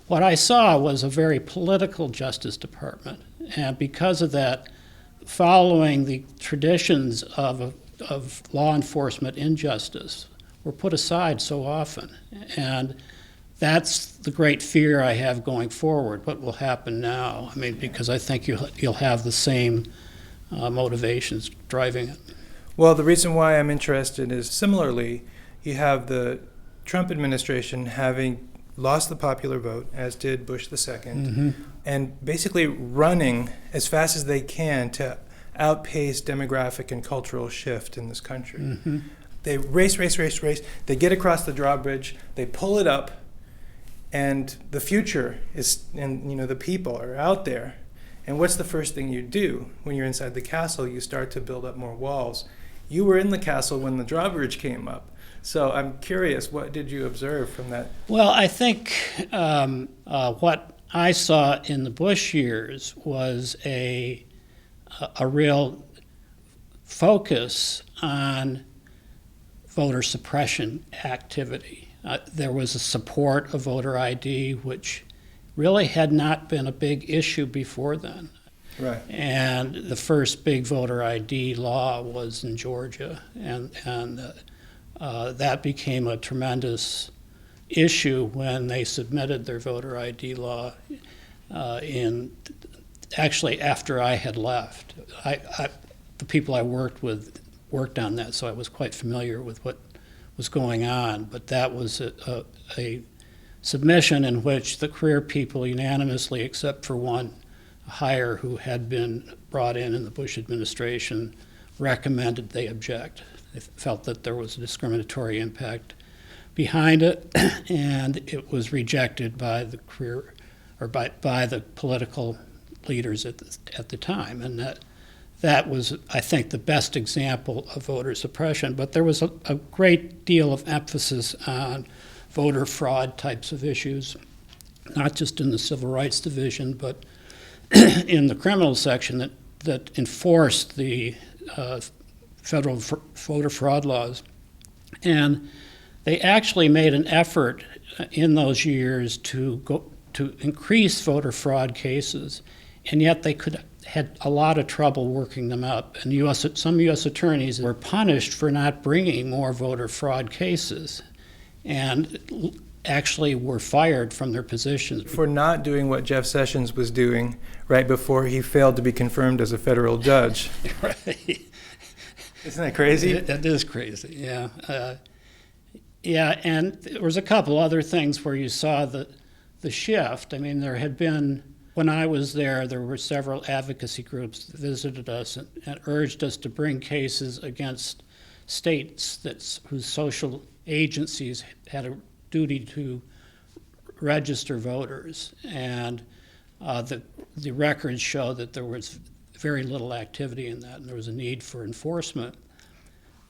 what I saw was a very political Justice Department. And because of that, following the traditions of law enforcement injustice were put aside so often. And that's the great fear I have going forward, what will happen now. I mean, because I think you'll have the same motivations driving it. Well, the reason why I'm interested is similarly, you have the Trump administration having lost the popular vote, as did Bush II, and basically running as fast as they can to outpace demographic and cultural shift in this country. They race. They get across the drawbridge, they pull it up, and the future is, and the people are out there. And what's the first thing you do when you're inside the castle? You start to build up more walls. You were in the castle when the drawbridge came up. So I'm curious, what did you observe from that? Well, I think what I saw in the Bush years was a real focus on voter suppression activity. There was a support of voter ID, which really had not been a big issue before then. Right. And the first big voter ID law was in Georgia, and that became a tremendous issue when they submitted their voter ID law actually after I had left. The people I worked with worked on that, so I was quite familiar with what was going on. But that was a submission in which the career people unanimously, except for one hire who had been brought in the Bush administration, recommended they object. They felt that there was a discriminatory impact behind it, and it was rejected by the career, or by the political leaders at the time. And that was, I think, the best example of voter suppression. But there was a great deal of emphasis on voter fraud types of issues, not just in the Civil Rights Division, but in the criminal section that enforced the federal voter fraud laws. And they actually made an effort in those years to increase voter fraud cases, and yet they had a lot of trouble working them up. And some U.S. attorneys were punished for not bringing more voter fraud cases, and actually were fired from their positions. For not doing what Jeff Sessions was doing right before he failed to be confirmed as a federal judge. Right. Isn't that crazy? It is crazy, yeah. Yeah, and there was a couple other things where you saw the shift. I mean, there had been, when I was there were several advocacy groups that visited us and urged us to bring cases against states whose social agencies had a duty to register voters. And the records show that there was very little activity in that, and there was a need for enforcement.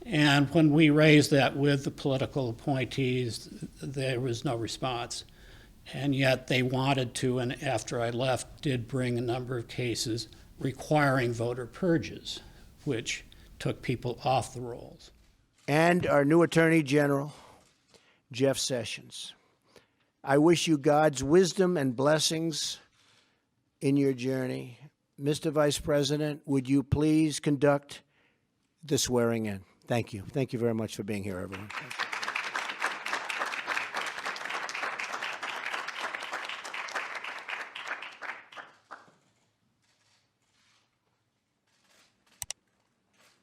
And when we raised that with the political appointees, there was no response. And yet they wanted to, and after I left, did bring a number of cases requiring voter purges, which took people off the rolls. And our new Attorney General, Jeff Sessions. I wish you God's wisdom and blessings in your journey. Mr. Vice President, would you please conduct the swearing in? Thank you. Thank you very much for being here, everyone.